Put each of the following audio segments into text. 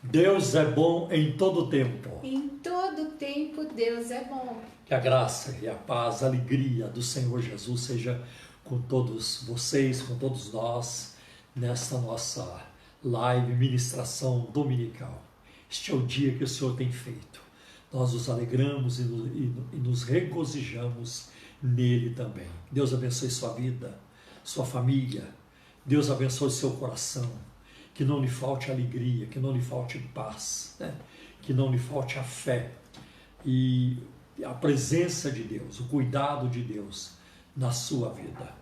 Deus é bom em todo tempo. Em todo tempo Deus é bom. Que a graça e a paz, a alegria do Senhor Jesus seja com todos vocês, com todos nós, nesta nossa live, ministração dominical. Este é o dia que o Senhor tem feito. Nós nos alegramos e nos regozijamos nele também. Deus abençoe sua vida, sua família. Deus abençoe seu coração. Que não lhe falte alegria, que não lhe falte paz, né? Que não lhe falte a fé e a presença de Deus, o cuidado de Deus na sua vida.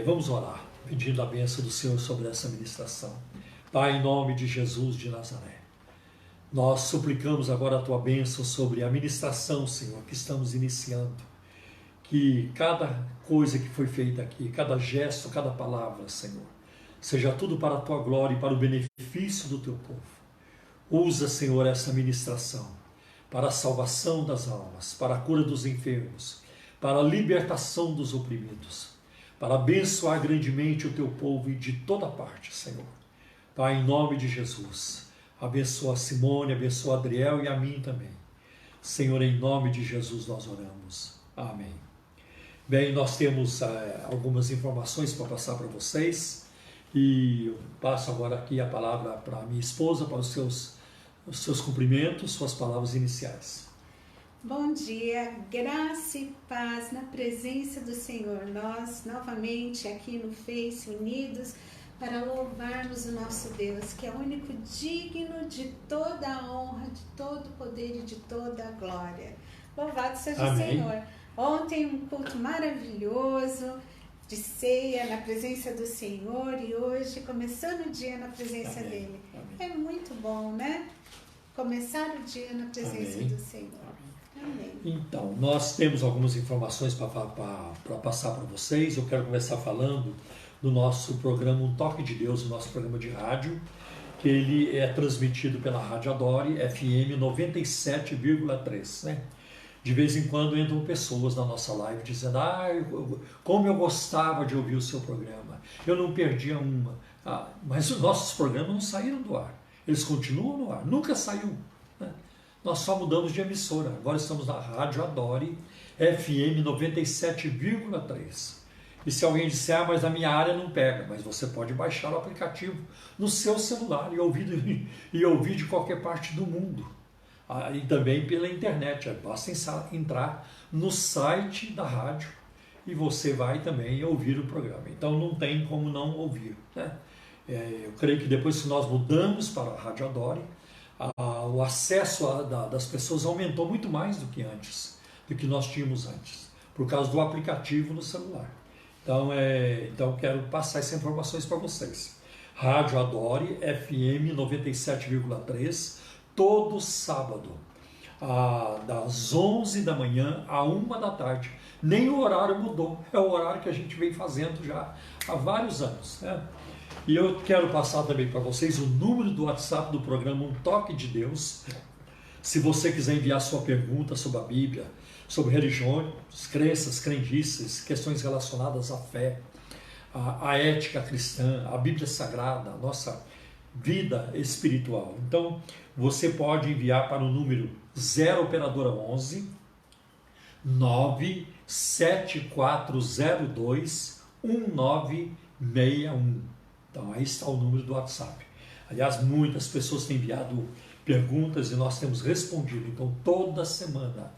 Vamos orar, pedindo a bênção do Senhor sobre essa ministração. Pai, em nome de Jesus de Nazaré, nós suplicamos agora a tua bênção sobre a ministração, Senhor, que estamos iniciando. Que cada coisa que foi feita aqui, cada gesto, cada palavra, Senhor, seja tudo para a tua glória e para o benefício do teu povo. Usa, Senhor, essa ministração para a salvação das almas, para a cura dos enfermos, para a libertação dos oprimidos, para abençoar grandemente o teu povo e de toda parte, Senhor. Pai, em nome de Jesus, abençoa a Simone, abençoa a Adriel e a mim também. Senhor, em nome de Jesus nós oramos. Amém. Bem, nós temos algumas informações para passar para vocês. E eu passo agora aqui a palavra para a minha esposa, para os seus cumprimentos, suas palavras iniciais. Bom dia, graça e paz na presença do Senhor. Nós, novamente, aqui no Face, unidos para louvarmos o nosso Deus, que é o único digno de toda a honra, de todo o poder e de toda a glória. Louvado seja o Senhor. Ontem um culto maravilhoso, de ceia na presença do Senhor, e hoje começando o dia na presença dele. É muito bom, né? Começar o dia na presença do Senhor. Amém. Então, nós temos algumas informações para passar para vocês. Eu quero começar falando do nosso programa Um Toque de Deus, o nosso programa de rádio, que ele é transmitido pela Rádio Adore, FM 97,3, né? De vez em quando entram pessoas na nossa live dizendo: como eu gostava de ouvir o seu programa, eu não perdia uma. Mas os nossos programas não saíram do ar, eles continuam no ar, nunca saiu, né? Nós só mudamos de emissora, agora estamos na Rádio Adore, FM 97,3. E se alguém disser: mas na minha área não pega, mas você pode baixar o aplicativo no seu celular e ouvir de qualquer parte do mundo. E também pela internet, basta entrar no site da rádio e você vai também ouvir o programa. Então não tem como não ouvir, né? Eu creio que depois que nós mudamos para a Rádio Adore, o acesso das pessoas aumentou muito mais do que nós tínhamos antes, por causa do aplicativo no celular. Então quero passar essas informações para vocês. Rádio Adore, FM 97,3, todo sábado, das 11 da manhã à 1 da tarde. Nem o horário mudou, é o horário que a gente vem fazendo já há vários anos, né? E eu quero passar também para vocês o número do WhatsApp do programa Um Toque de Deus. Se você quiser enviar sua pergunta sobre a Bíblia, sobre religiões, crenças, crendices, questões relacionadas à fé, à ética cristã, à Bíblia Sagrada, a nossa vida espiritual. Então, você pode enviar para o número 0 operadora 11 97402 1961. Então, aí está o número do WhatsApp. Aliás, muitas pessoas têm enviado perguntas e nós temos respondido. Então, toda semana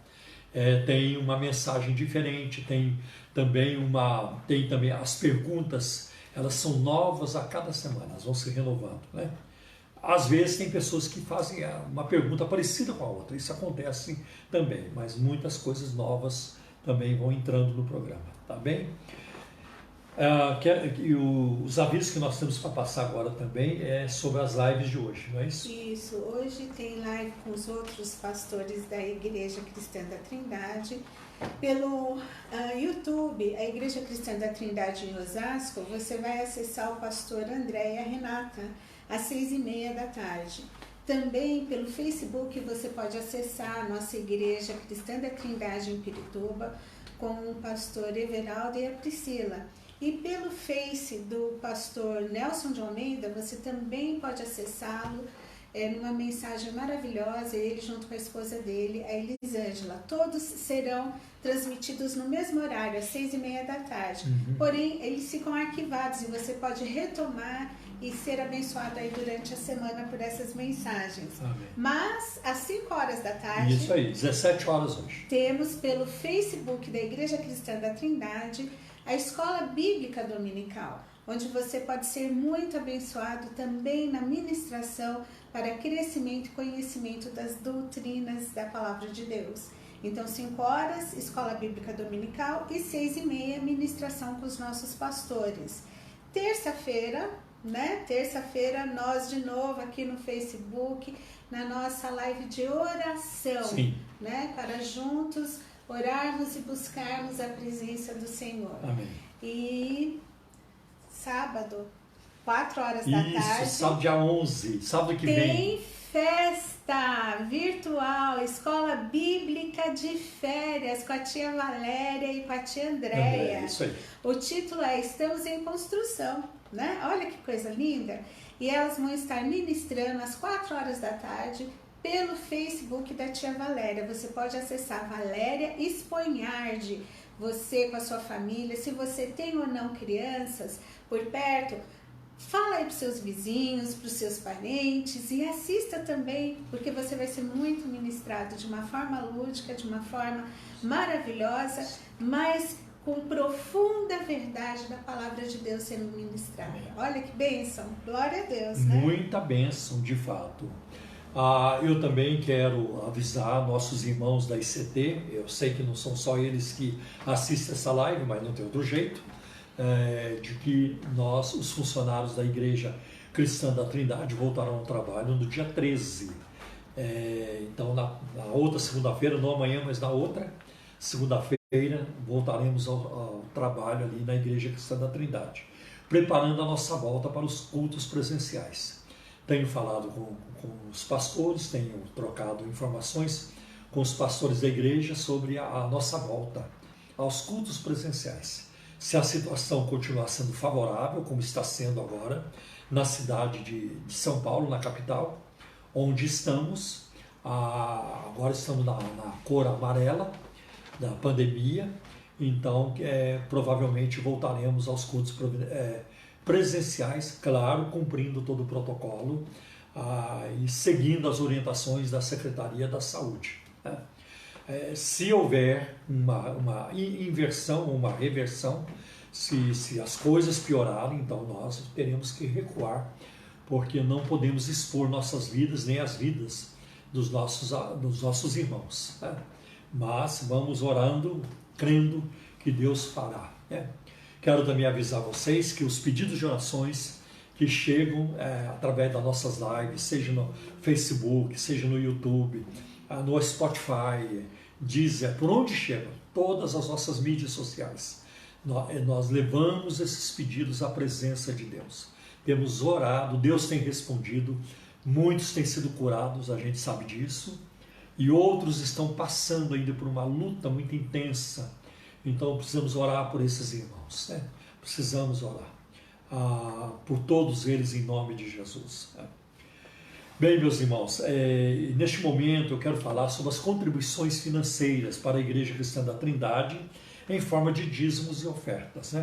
tem uma mensagem diferente, tem também as perguntas, elas são novas a cada semana, elas vão se renovando, né? Às vezes tem pessoas que fazem uma pergunta parecida com a outra, isso acontece também, mas muitas coisas novas também vão entrando no programa, tá bem? Os avisos que nós temos para passar agora também é sobre as lives de hoje, não é isso? Isso, hoje tem live com os outros pastores da Igreja Cristã da Trindade. Pelo YouTube, a Igreja Cristã da Trindade em Osasco, você vai acessar o pastor André e a Renata às 6h30 da tarde. Também pelo Facebook você pode acessar a nossa Igreja Cristã da Trindade em Pirituba com o pastor Everaldo e a Priscila. E pelo Face do pastor Nelson de Almeida, você também pode acessá-lo numa mensagem maravilhosa, ele junto com a esposa dele, a Elisângela. Todos serão transmitidos no mesmo horário, às 6h30 da tarde. Porém, eles ficam arquivados e você pode retomar e ser abençoado aí durante a semana por essas mensagens. Amém. Mas, às 5 horas da tarde... Isso aí, 17 horas hoje. Temos pelo Facebook da Igreja Cristã da Trindade a Escola Bíblica Dominical, onde você pode ser muito abençoado também na ministração para crescimento e conhecimento das doutrinas da Palavra de Deus. Então, 5 horas, Escola Bíblica Dominical, e 6h30, ministração com os nossos pastores. Terça-feira, nós de novo aqui no Facebook, na nossa live de oração, Sim. Para juntos orarmos e buscarmos a presença do Senhor. Amém. E sábado, 4 horas da tarde. Isso, sábado dia 11, sábado que vem. Tem festa virtual, Escola Bíblica de Férias, com a tia Valéria e com a tia Andréia. Isso aí. O título é Estamos em Construção, né? Olha que coisa linda. E elas vão estar ministrando às 4 horas da tarde pelo Facebook da tia Valéria. Você pode acessar Valéria Esponhardi, você com a sua família. Se você tem ou não crianças por perto, fala aí para os seus vizinhos, para os seus parentes, e assista também, porque você vai ser muito ministrado de uma forma lúdica, de uma forma maravilhosa, mas com profunda verdade da palavra de Deus sendo ministrada. Olha que bênção, glória a Deus, né? Muita bênção, de fato. Eu também quero avisar nossos irmãos da ICT, eu sei que não são só eles que assistem essa live, mas não tem outro jeito, de que nós, os funcionários da Igreja Cristã da Trindade, voltarão ao trabalho no dia 13. Então, na outra segunda-feira, não amanhã, mas na outra segunda-feira, voltaremos ao trabalho ali na Igreja Cristã da Trindade, preparando a nossa volta para os cultos presenciais. Tenho falado com os pastores, tenho trocado informações com os pastores da igreja sobre a nossa volta aos cultos presenciais. Se a situação continuar sendo favorável, como está sendo agora, na cidade de São Paulo, na capital, onde estamos, agora estamos na cor amarela da pandemia, então provavelmente voltaremos aos cultos presenciais, claro, cumprindo todo o protocolo e seguindo as orientações da Secretaria da Saúde. Se houver uma inversão, uma reversão, se as coisas piorarem, então nós teremos que recuar, porque não podemos expor nossas vidas, nem as vidas dos nossos irmãos. Mas vamos orando, crendo que Deus fará. Quero também avisar vocês que os pedidos de orações que chegam através das nossas lives, seja no Facebook, seja no YouTube, no Spotify, Deezer, por onde chegam, todas as nossas mídias sociais, nós levamos esses pedidos à presença de Deus. Temos orado, Deus tem respondido, muitos têm sido curados, a gente sabe disso, e outros estão passando ainda por uma luta muito intensa. Então precisamos orar por esses irmãos, precisamos orar por todos eles em nome de Jesus. Bem, meus irmãos, neste momento eu quero falar sobre as contribuições financeiras para a Igreja Cristã da Trindade em forma de dízimos e ofertas.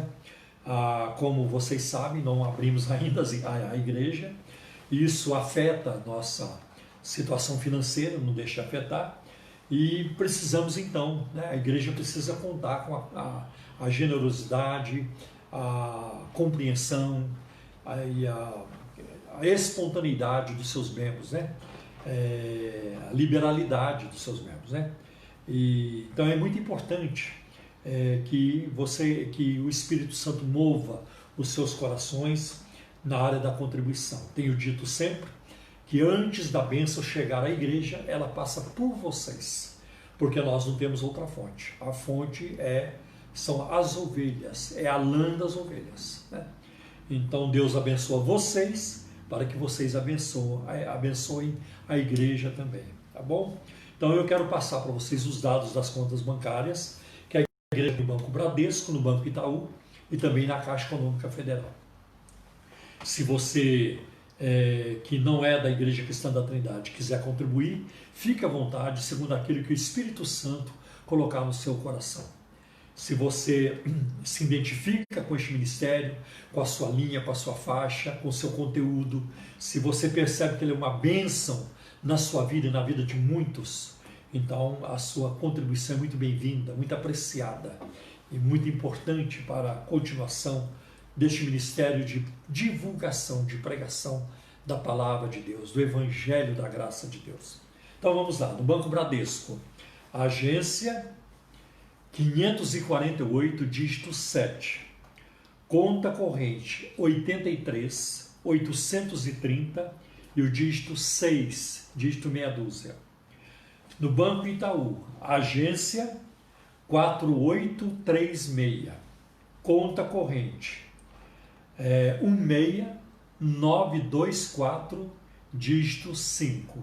Como vocês sabem, não abrimos ainda a igreja, isso afeta a nossa situação financeira, não deixa de afetar. E precisamos então, a igreja precisa contar com a generosidade, a compreensão e a espontaneidade dos seus membros, a liberalidade dos seus membros. Então é muito importante que o Espírito Santo mova os seus corações na área da contribuição. Tenho dito sempre que antes da bênção chegar à igreja, ela passa por vocês, porque nós não temos outra fonte. A fonte são as ovelhas, é a lã das ovelhas. Então Deus abençoa vocês, para que vocês abençoem a igreja também, tá bom? Então eu quero passar para vocês os dados das contas bancárias, que a igreja tem no Banco Bradesco, no Banco Itaú e também na Caixa Econômica Federal. Se você que não é da Igreja Cristã da Trindade, quiser contribuir, fique à vontade, segundo aquilo que o Espírito Santo colocar no seu coração. Se você se identifica com este ministério, com a sua linha, com a sua faixa, com o seu conteúdo, se você percebe que ele é uma bênção na sua vida e na vida de muitos, então a sua contribuição é muito bem-vinda, muito apreciada e muito importante para a continuação deste ministério de divulgação, de pregação da palavra de Deus, do Evangelho da graça de Deus. Então vamos lá, no Banco Bradesco, a agência 548, dígito 7, conta corrente 83, 830 e o dígito 6, dígito meia dúzia. No Banco Itaú, agência 4836, conta corrente 16924, dígito 5.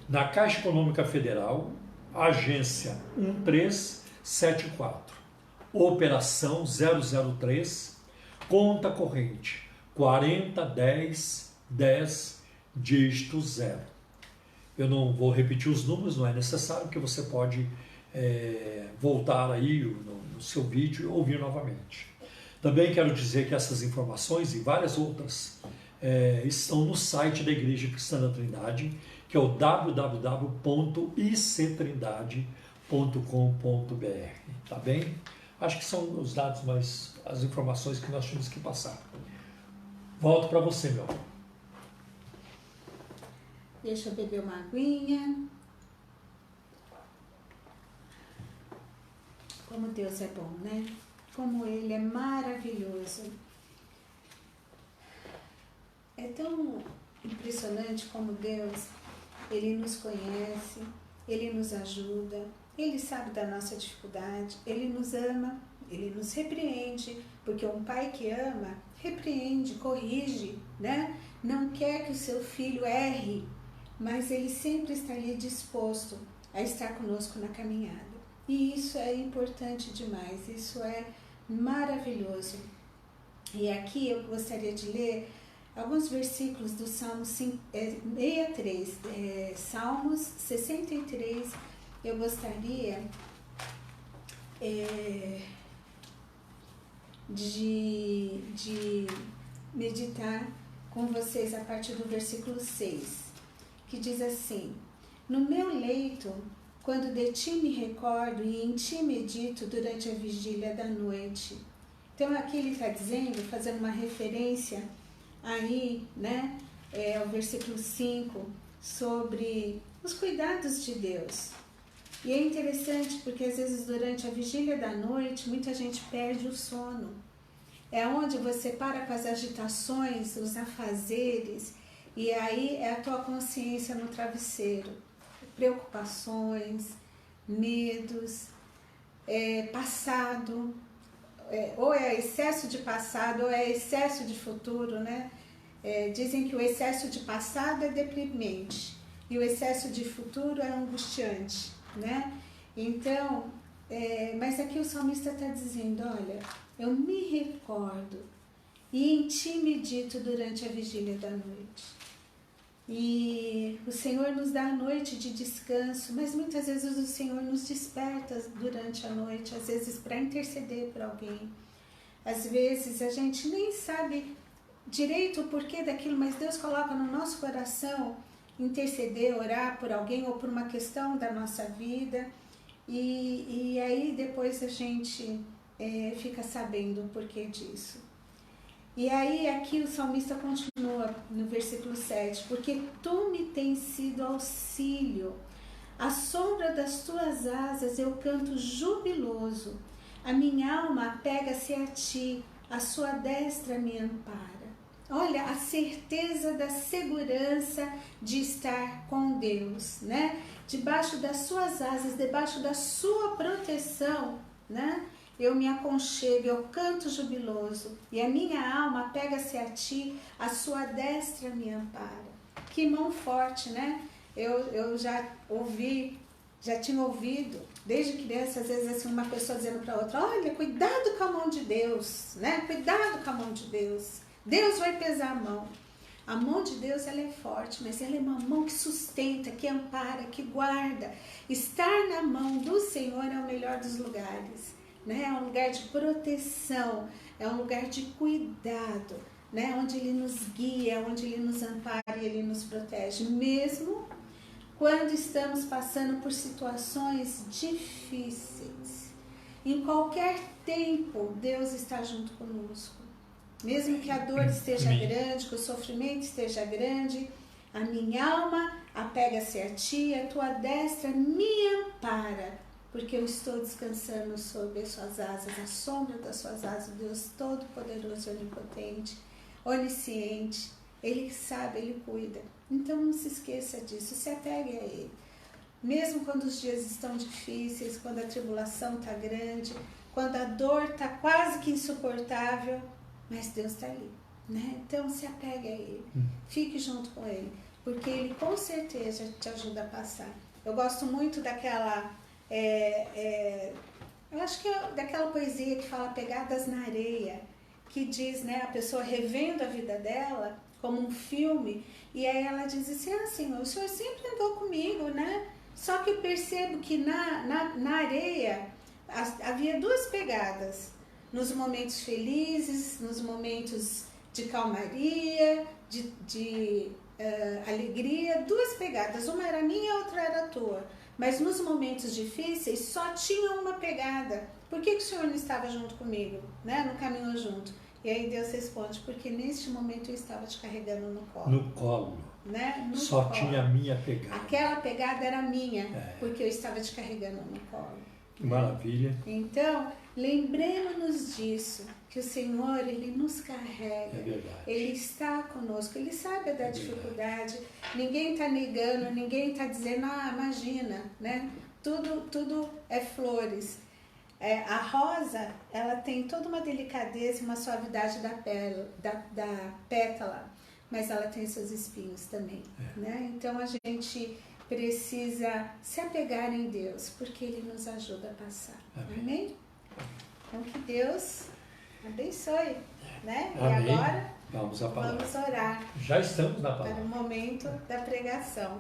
Na Caixa Econômica Federal, agência 1374, operação 003, conta corrente 401010, dígito 0. Eu não vou repetir os números, não é necessário, porque você pode voltar aí no seu vídeo e ouvir novamente. Também quero dizer que essas informações e várias outras estão no site da Igreja Cristã da Trindade, que é o www.ictrindade.com.br, tá bem? Acho que são os dados, mas as informações que nós tínhamos que passar. Volto para você, meu amor. Deixa eu beber uma aguinha. Como Deus é bom, né? Como Ele é maravilhoso. É tão impressionante como Deus, Ele nos conhece, Ele nos ajuda, Ele sabe da nossa dificuldade, Ele nos ama, Ele nos repreende, porque um pai que ama, repreende, corrige, né? Não quer que o seu filho erre, mas Ele sempre está ali disposto a estar conosco na caminhada. E isso é importante demais, isso é maravilhoso. E aqui eu gostaria de ler alguns versículos do Salmo 63, Salmos 63, eu gostaria de meditar com vocês a partir do versículo 6, que diz assim: no meu leito, quando de ti me recordo e em ti medito durante a vigília da noite. Então aqui ele está dizendo, fazendo uma referência aí, né, ao versículo 5, sobre os cuidados de Deus. E é interessante porque às vezes durante a vigília da noite, muita gente perde o sono. É onde você para com as agitações, os afazeres, e aí é a tua consciência no travesseiro. Preocupações, medos, passado, ou é excesso de passado ou é excesso de futuro, né? Dizem que o excesso de passado é deprimente e o excesso de futuro é angustiante, né? Então, mas aqui o salmista está dizendo, olha, eu me recordo e em ti medito durante a vigília da noite. E o Senhor nos dá a noite de descanso, mas muitas vezes o Senhor nos desperta durante a noite, às vezes para interceder por alguém. Às vezes a gente nem sabe direito o porquê daquilo, mas Deus coloca no nosso coração interceder, orar por alguém ou por uma questão da nossa vida. E aí depois a gente fica sabendo o porquê disso. E aí aqui o salmista continua no versículo 7, porque tu me tens sido auxílio, à sombra das tuas asas eu canto jubiloso, a minha alma apega-se a ti, a sua destra me ampara. Olha, a certeza da segurança de estar com Deus, né? Debaixo das suas asas, debaixo da sua proteção, né? Eu me aconchego, eu canto jubiloso, e a minha alma pega-se a ti, a sua destra me ampara. Que mão forte, né? Eu já tinha ouvido, desde criança, às vezes assim, uma pessoa dizendo para outra, olha, cuidado com a mão de Deus, né? Cuidado com a mão de Deus. Deus vai pesar a mão. A mão de Deus, ela é forte, mas ela é uma mão que sustenta, que ampara, que guarda. Estar na mão do Senhor é o melhor dos lugares, né? É um lugar de proteção, é um lugar de cuidado, né? Onde Ele nos guia, onde Ele nos ampara e Ele nos protege, mesmo quando estamos passando por situações difíceis. Em qualquer tempo, Deus está junto conosco. Mesmo que a dor esteja grande, que o sofrimento esteja grande, a minha alma apega-se a Ti, a Tua destra me ampara, porque eu estou descansando sob as Suas asas, a sombra das Suas asas, Deus Todo-Poderoso e Onipotente, onisciente. Ele sabe, Ele cuida. Então não se esqueça disso, se apegue a Ele. Mesmo quando os dias estão difíceis, quando a tribulação está grande, quando a dor está quase que insuportável, mas Deus está ali, né? Então se apegue a Ele, fique junto com Ele, porque Ele com certeza te ajuda a passar. Eu gosto muito daquela, eu acho que é daquela poesia que fala Pegadas na Areia, que diz, né, a pessoa revendo a vida dela como um filme, e aí ela diz assim, Senhor, o Senhor sempre andou comigo, né? Só que eu percebo que na areia havia duas pegadas, nos momentos felizes, nos momentos de calmaria, de alegria, duas pegadas, uma era minha, a outra era tua. Mas nos momentos difíceis só tinha uma pegada. Por que o Senhor não estava junto comigo, né? Não caminhou junto? E aí Deus responde, porque neste momento eu estava te carregando no colo. No colo. Né? Só colo. Tinha a minha pegada. Aquela pegada era minha, porque eu estava te carregando no colo. Que maravilha. Então, lembremos-nos disso, que o Senhor, Ele nos carrega. É verdade. Ele está conosco, Ele sabe da dificuldade. Ninguém está negando, ninguém está dizendo, imagina, né? Tudo é flores. A rosa, ela tem toda uma delicadeza e uma suavidade da pétala, mas ela tem seus espinhos também, né? Então a gente precisa se apegar em Deus, porque Ele nos ajuda a passar. Amém? Então que Deus abençoe, né? Amém. E agora vamos orar. Já estamos na palavra. Para o momento da pregação.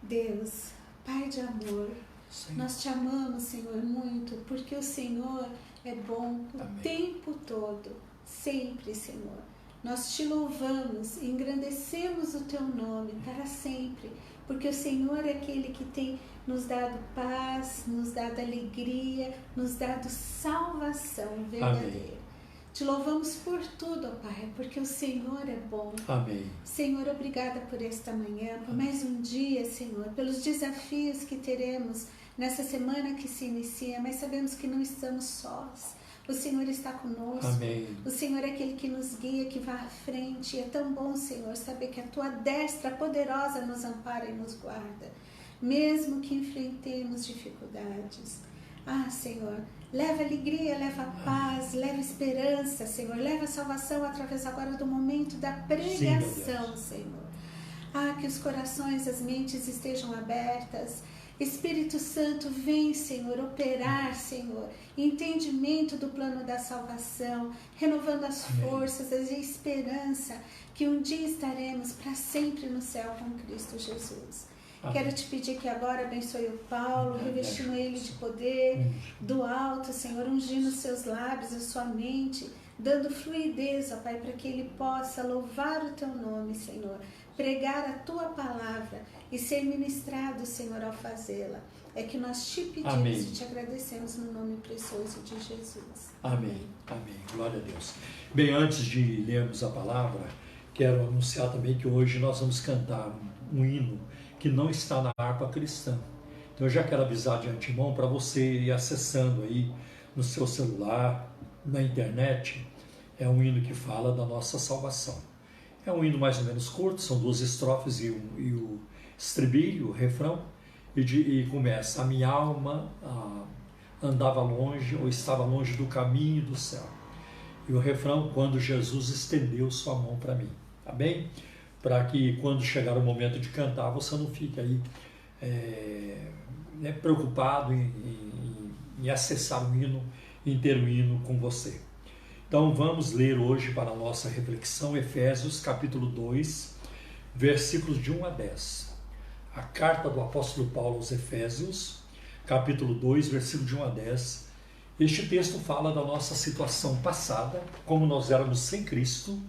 Deus, Pai de amor, Senhor, nós te amamos, Senhor, muito, porque o Senhor é bom o tempo todo, sempre, Senhor. Nós te louvamos e engrandecemos o teu nome para sempre, porque o Senhor é aquele que tem nos dado paz, nos dado alegria, nos dado salvação verdadeira. Te louvamos por tudo, ó Pai, porque o Senhor é bom. Amém. Senhor, obrigada por esta manhã, por mais um dia, Senhor, pelos desafios que teremos nessa semana que se inicia, mas sabemos que não estamos sós. O Senhor está conosco. Amém. O Senhor é aquele que nos guia, que vai à frente. E é tão bom, Senhor, saber que a Tua destra poderosa nos ampara e nos guarda, mesmo que enfrentemos dificuldades. Senhor, leva alegria, leva paz, leva esperança, Senhor. Leva salvação através agora do momento da pregação, Senhor. Que os corações, as mentes estejam abertas. Espírito Santo, vem, Senhor, operar, Senhor, entendimento do plano da salvação, renovando as forças, a esperança que um dia estaremos para sempre no céu com Cristo Jesus. Quero te pedir que agora abençoe o Paulo, revestindo ele de poder do alto, Senhor, ungindo os seus lábios, a sua mente, dando fluidez, ó Pai, para que ele possa louvar o teu nome, Senhor, pregar a tua palavra e ser ministrado, Senhor, ao fazê-la. É que nós te pedimos e te agradecemos no nome precioso de Jesus. Amém. Amém. Glória a Deus. Bem, antes de lermos a palavra, quero anunciar também que hoje nós vamos cantar um hino que não está na harpa cristã. Então eu já quero avisar de antemão para você ir acessando aí no seu celular, na internet. É um hino que fala da nossa salvação. É um hino mais ou menos curto, são 2 estrofes e o estribilho, o refrão, e começa: a minha alma andava longe ou estava longe do caminho do céu. E o refrão: quando Jesus estendeu sua mão para mim. Tá bem? Para que quando chegar o momento de cantar, você não fique aí preocupado em acessar o hino, em ter o hino com você. Então vamos ler hoje para a nossa reflexão Efésios capítulo 2, versículos de 1 a 10. A carta do apóstolo Paulo aos Efésios, capítulo 2, versículo de 1 a 10. Este texto fala da nossa situação passada, como nós éramos sem Cristo,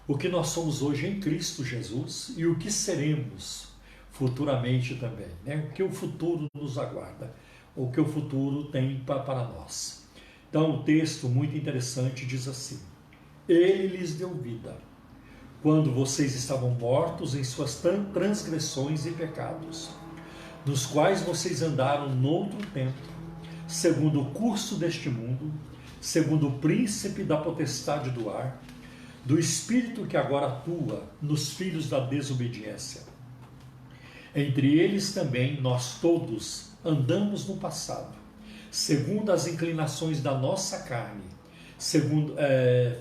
o que nós somos hoje em Cristo Jesus e o que seremos futuramente também, né? O que o futuro nos aguarda, o que o futuro tem para nós. Então, o texto muito interessante diz assim: Ele lhes deu vida, quando vocês estavam mortos em suas transgressões e pecados, nos quais vocês andaram noutro tempo, segundo o curso deste mundo, segundo o príncipe da potestade do ar, do espírito que agora atua nos filhos da desobediência. Entre eles também nós todos andamos no passado, segundo as inclinações da nossa carne,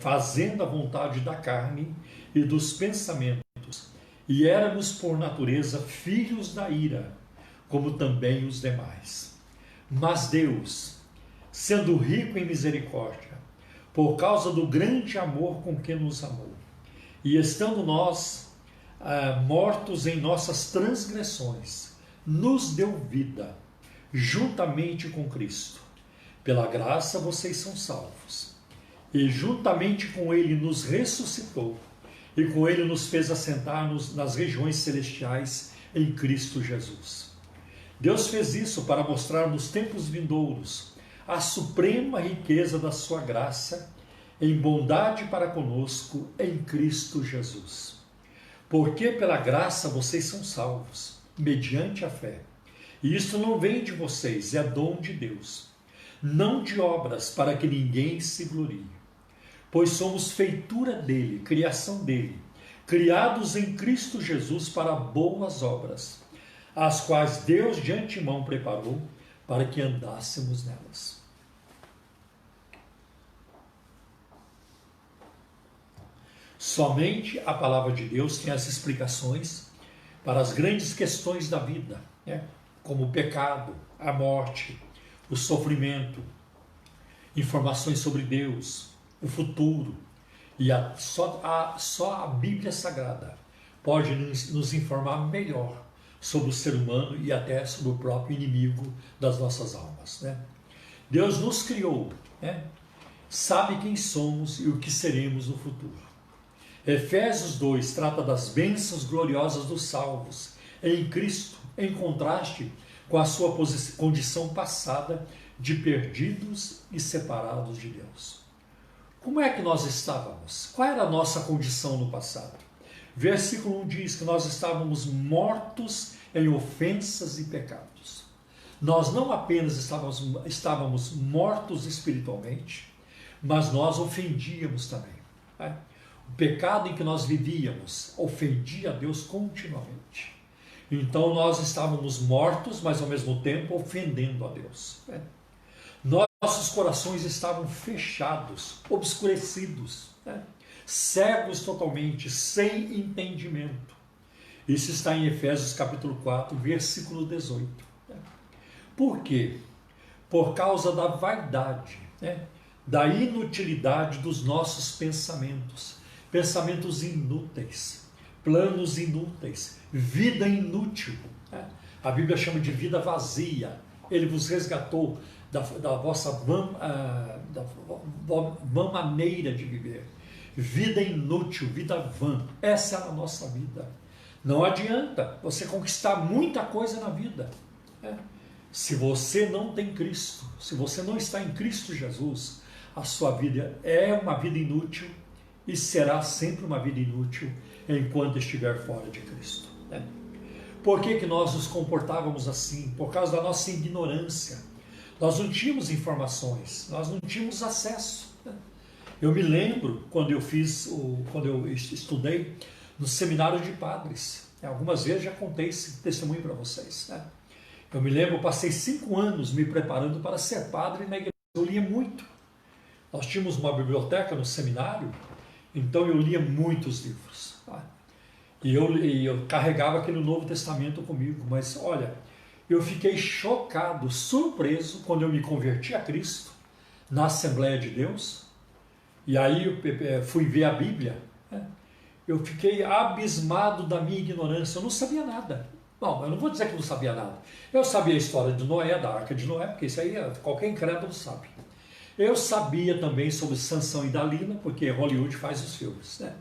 fazendo a vontade da carne e dos pensamentos, e éramos por natureza filhos da ira, como também os demais. Mas Deus, sendo rico em misericórdia, por causa do grande amor com que nos amou, e estando nós mortos em nossas transgressões, nos deu vida, juntamente com Cristo. Pela graça vocês são salvos. E juntamente com Ele nos ressuscitou, e com Ele nos fez assentar nas regiões celestiais em Cristo Jesus. Deus fez isso para mostrar nos tempos vindouros a suprema riqueza da sua graça em bondade para conosco em Cristo Jesus. Porque pela graça vocês são salvos, mediante a fé. E isso não vem de vocês, é dom de Deus, não de obras para que ninguém se glorie. Pois somos feitura dele, criação dele, criados em Cristo Jesus para boas obras, as quais Deus de antemão preparou para que andássemos nelas. Somente a palavra de Deus tem as explicações para as grandes questões da vida, né? Como o pecado, a morte, o sofrimento, informações sobre Deus, o futuro. E só a Bíblia Sagrada pode nos informar melhor sobre o ser humano e até sobre o próprio inimigo das nossas almas, né? Deus nos criou, né? Sabe quem somos e o que seremos no futuro. Efésios 2 trata das bênçãos gloriosas dos salvos em Cristo, em contraste com a sua condição passada de perdidos e separados de Deus. Como é que nós estávamos? Qual era a nossa condição no passado? Versículo 1 diz que nós estávamos mortos em ofensas e pecados. Nós não apenas estávamos mortos espiritualmente, mas nós ofendíamos também, né? O pecado em que nós vivíamos ofendia a Deus continuamente. Então nós estávamos mortos, mas ao mesmo tempo ofendendo a Deus, né? Nossos corações estavam fechados, obscurecidos, né? Cegos totalmente, sem entendimento. Isso está em Efésios capítulo 4, versículo 18. Né? Por quê? Por causa da vaidade, né? Da inutilidade dos nossos pensamentos. Pensamentos inúteis, planos inúteis, vida inútil, né? A Bíblia chama de vida vazia. Ele vos resgatou da vossa vã maneira de viver. Vida inútil, vida vã. Essa é a nossa vida. Não adianta você conquistar muita coisa na vida, né? Se você não tem Cristo, se você não está em Cristo Jesus, a sua vida é uma vida inútil e será sempre uma vida inútil enquanto estiver fora de Cristo, né? Por que nós nos comportávamos assim? Por causa da nossa ignorância. Nós não tínhamos informações, nós não tínhamos acesso, né? Eu me lembro quando eu estudei no seminário de padres. Algumas vezes já contei esse testemunho para vocês, né? Eu me lembro, eu passei 5 anos me preparando para ser padre na igreja. Eu lia muito. Nós tínhamos uma biblioteca no seminário, então eu lia muitos livros, tá? E eu carregava aquele Novo Testamento comigo. Mas olha, eu fiquei chocado, surpreso, quando eu me converti a Cristo na Assembleia de Deus, E aí eu fui ver a Bíblia, né? Eu fiquei abismado da minha ignorância, eu não sabia nada. Bom, eu não vou dizer que não sabia nada. Eu sabia a história de Noé, da Arca de Noé, porque isso aí qualquer incrédulo sabe. Eu sabia também sobre Sansão e Dalila, porque Hollywood faz os filmes, né?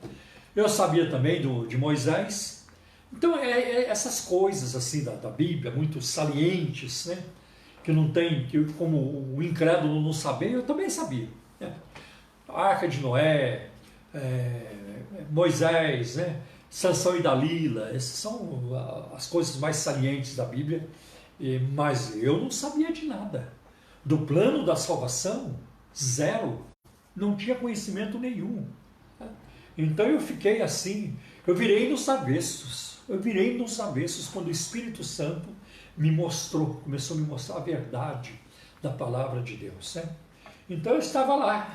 Eu sabia também de Moisés. Então, essas coisas assim da Bíblia, muito salientes, né? Que não tem, que como o incrédulo não sabia, eu também sabia, né? A Arca de Noé, Moisés, né? Sansão e Dalila, essas são as coisas mais salientes da Bíblia, mas eu não sabia de nada. Do plano da salvação, zero. Não tinha conhecimento nenhum. Então eu fiquei assim, eu virei nos avessos quando o Espírito Santo começou a me mostrar a verdade da palavra de Deus, né? Então eu estava lá,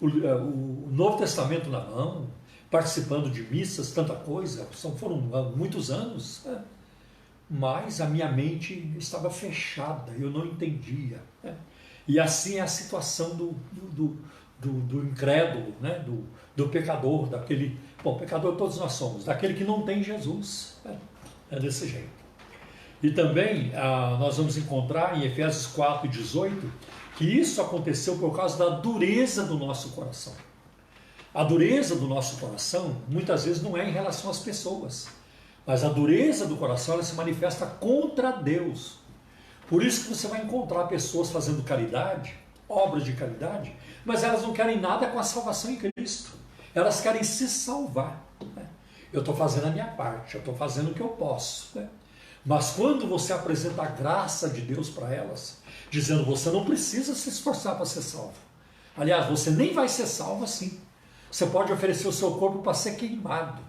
o Novo Testamento na mão, participando de missas, tanta coisa, foram muitos anos, né? Mas a minha mente estava fechada, eu não entendia, né? E assim é a situação do incrédulo, né? do pecador, pecador todos nós somos, daquele que não tem Jesus, né? É desse jeito. E também nós vamos encontrar em Efésios 4:18 que isso aconteceu por causa da dureza do nosso coração. A dureza do nosso coração muitas vezes não é em relação às pessoas, mas a dureza do coração ela se manifesta contra Deus. Por isso que você vai encontrar pessoas fazendo caridade, obras de caridade, mas elas não querem nada com a salvação em Cristo. Elas querem se salvar, né? Eu estou fazendo a minha parte, eu estou fazendo o que eu posso, né? Mas quando você apresenta a graça de Deus para elas, dizendo você não precisa se esforçar para ser salvo. Aliás, você nem vai ser salvo assim. Você pode oferecer o seu corpo para ser queimado.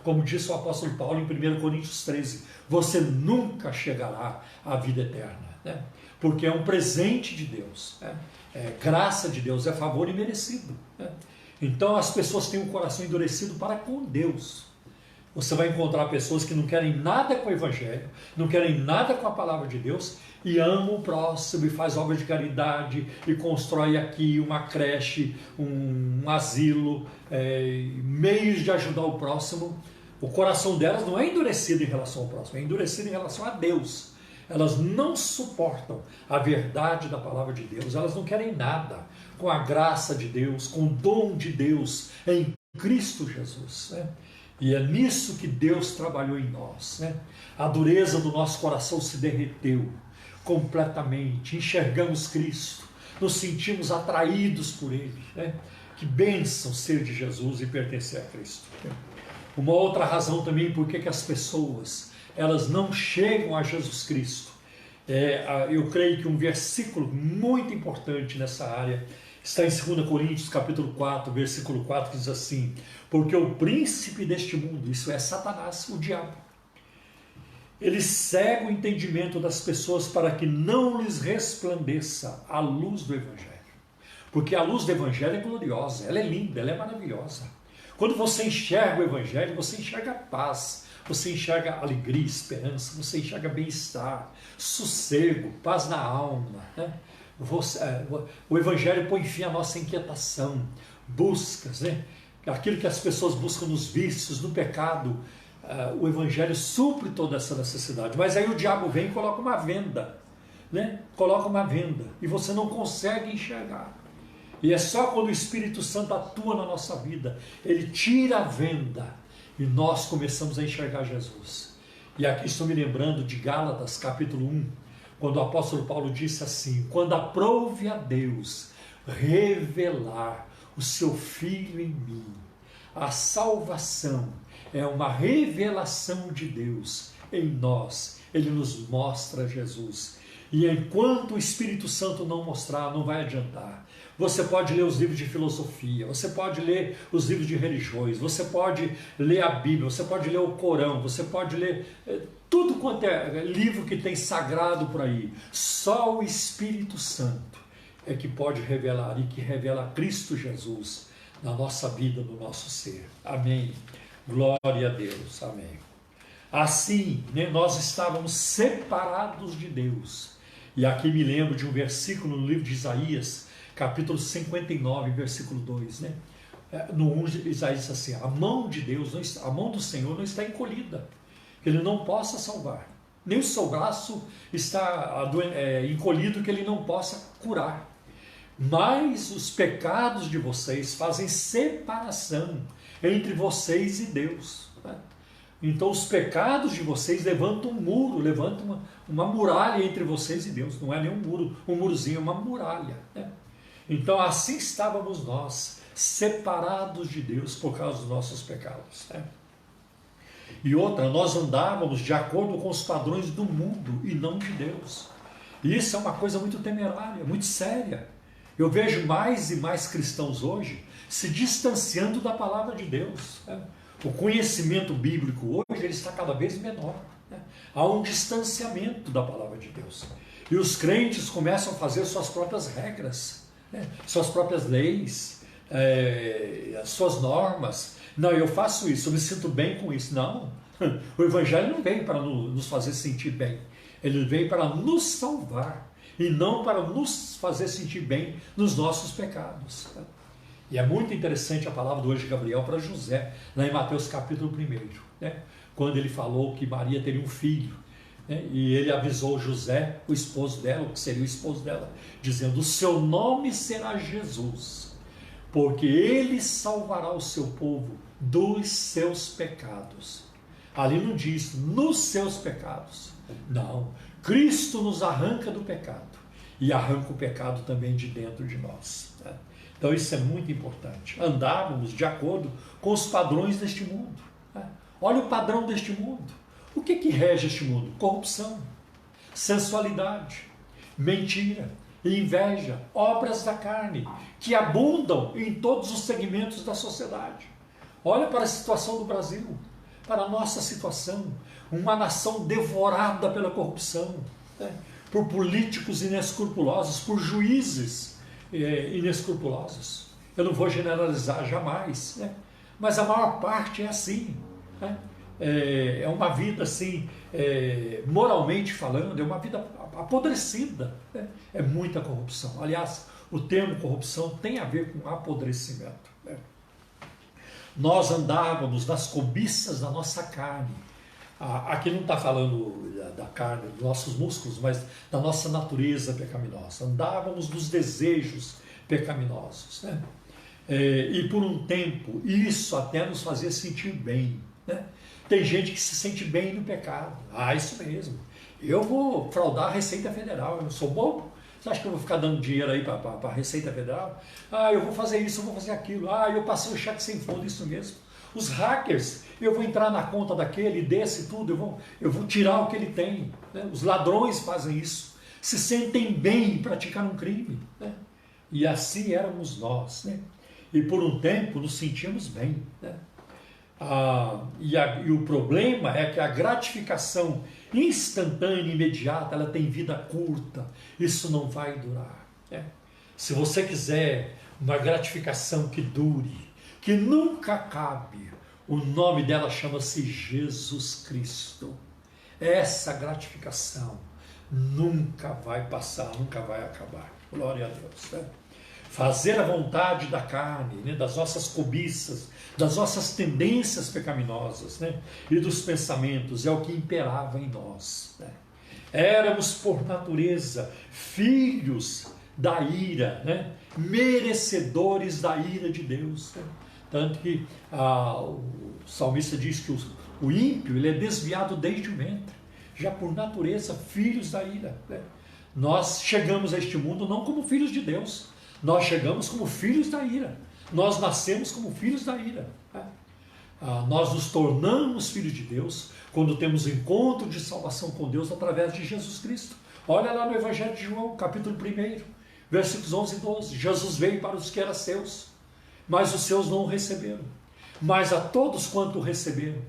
Como disse o apóstolo Paulo em 1 Coríntios 13, você nunca chegará à vida eterna, né? Porque é um presente de Deus, né? É graça de Deus, é favor imerecido, né? Então as pessoas têm um coração endurecido para com Deus. Você vai encontrar pessoas que não querem nada com o Evangelho, não querem nada com a palavra de Deus e amam o próximo e faz obra de caridade e constrói aqui uma creche, um asilo, meios de ajudar o próximo. O coração delas não é endurecido em relação ao próximo, é endurecido em relação a Deus. Elas não suportam a verdade da palavra de Deus, elas não querem nada com a graça de Deus, com o dom de Deus em Cristo Jesus, né? E é nisso que Deus trabalhou em nós, né? A dureza do nosso coração se derreteu completamente, enxergamos Cristo, nos sentimos atraídos por Ele, né? Que bênção ser de Jesus e pertencer a Cristo. Uma outra razão também por que as pessoas elas não chegam a Jesus Cristo, eu creio que um versículo muito importante nessa área está em 2 Coríntios capítulo 4, versículo 4, que diz assim: porque o príncipe deste mundo, isso é Satanás, o diabo, ele cega o entendimento das pessoas para que não lhes resplandeça a luz do Evangelho. Porque a luz do Evangelho é gloriosa, ela é linda, ela é maravilhosa. Quando você enxerga o Evangelho, você enxerga paz, você enxerga alegria, esperança, você enxerga bem-estar, sossego, paz na alma, né? O Evangelho põe fim à nossa inquietação, buscas, né? Aquilo que as pessoas buscam nos vícios, no pecado, o Evangelho supre toda essa necessidade. Mas aí o diabo vem e coloca uma venda, né? Coloca uma venda e você não consegue enxergar. E é só quando o Espírito Santo atua na nossa vida, ele tira a venda e nós começamos a enxergar Jesus. E aqui estou me lembrando de Gálatas capítulo 1, quando o apóstolo Paulo disse assim: quando aprouve a Deus revelar o seu Filho em mim. A salvação é uma revelação de Deus em nós. Ele nos mostra Jesus. E enquanto o Espírito Santo não mostrar, não vai adiantar. Você pode ler os livros de filosofia, você pode ler os livros de religiões, você pode ler a Bíblia, você pode ler o Corão, você pode ler tudo quanto é livro que tem sagrado por aí. Só o Espírito Santo é que pode revelar e que revela Cristo Jesus na nossa vida, no nosso ser. Amém. Glória a Deus. Amém. Assim, né, nós estávamos separados de Deus. E aqui me lembro de um versículo no livro de Isaías, capítulo 59, versículo 2, né? No 1, Isaías diz assim: a mão de Deus, a mão do Senhor não está encolhida, que ele não possa salvar, nem o seu braço está encolhido, que ele não possa curar. Mas os pecados de vocês fazem separação entre vocês e Deus. Né? Então os pecados de vocês levantam um muro, levantam uma muralha entre vocês e Deus. Não é nem um muro, um murozinho, é uma muralha. Né? Então assim estávamos nós, separados de Deus por causa dos nossos pecados. Né? E outra, nós andávamos de acordo com os padrões do mundo e não de Deus. E isso é uma coisa muito temerária, muito séria. Eu vejo mais e mais cristãos hoje se distanciando da palavra de Deus. Né? O conhecimento bíblico hoje ele está cada vez menor. Né? Há um distanciamento da palavra de Deus. E os crentes começam a fazer suas próprias regras, né? Suas próprias leis, as suas normas. Não, eu faço isso, eu me sinto bem com isso. Não, o Evangelho não veio para nos fazer sentir bem. Ele veio para nos salvar e não para nos fazer sentir bem nos nossos pecados. E é muito interessante a palavra do anjo de Gabriel para José, lá em Mateus capítulo 1, né? Quando ele falou que Maria teria um filho, né? E ele avisou José, o esposo dela, o que seria o esposo dela, dizendo: o seu nome será Jesus, porque ele salvará o seu povo dos seus pecados. Ali não diz nos seus pecados, não. Cristo nos arranca do pecado e arranca o pecado também de dentro de nós. Né? Então isso é muito importante. Andávamos de acordo com os padrões deste mundo. Né? Olha o padrão deste mundo. O que rege este mundo? Corrupção, sensualidade, mentira, inveja, obras da carne, que abundam em todos os segmentos da sociedade. Olha para a situação do Brasil, para a nossa situação, uma nação devorada pela corrupção, né? Por políticos inescrupulosos, por juízes inescrupulosos. Eu não vou generalizar jamais, né? Mas a maior parte é assim. Né? É uma vida assim, moralmente falando, é uma vida apodrecida. Né? É muita corrupção. Aliás, o termo corrupção tem a ver com apodrecimento. Né? Nós andávamos nas cobiças da nossa carne. Aqui não está falando da carne, dos nossos músculos, mas da nossa natureza pecaminosa. Andávamos nos desejos pecaminosos. Né? E por um tempo, isso até nos fazia sentir bem. Né? Tem gente que se sente bem no pecado. Isso mesmo. Eu vou fraudar a Receita Federal, eu não sou bobo. Você acha que eu vou ficar dando dinheiro aí para a Receita Federal? Eu vou fazer isso, eu vou fazer aquilo. Eu passei o cheque sem fundo, isso mesmo. Os hackers, eu vou entrar na conta daquele, desse, tudo, eu vou tirar o que ele tem. Né? Os ladrões fazem isso. Se sentem bem em praticar um crime. Né? E assim éramos nós. Né? E por um tempo nos sentíamos bem. Né? E o problema é que a gratificação instantânea, imediata, ela tem vida curta. Isso não vai durar. Né? Se você quiser uma gratificação que dure, que nunca acabe, o nome dela chama-se Jesus Cristo. Essa gratificação nunca vai passar, nunca vai acabar. Glória a Deus. Né? Fazer a vontade da carne, né? Das nossas cobiças, das nossas tendências pecaminosas, né? E dos pensamentos, é o que imperava em nós. Né? Éramos, por natureza, filhos da ira, né? Merecedores da ira de Deus. Né? Tanto que o salmista diz que o ímpio ele é desviado desde o ventre, já por natureza, filhos da ira. Né? Nós chegamos a este mundo não como filhos de Deus, nós chegamos como filhos da ira, nós nascemos como filhos da ira. Né? Nós nos tornamos filhos de Deus quando temos encontro de salvação com Deus através de Jesus Cristo. Olha lá no Evangelho de João, capítulo 1, versículos 11 e 12. Jesus veio para os que eram seus, mas os seus não o receberam. Mas a todos quanto o receberam,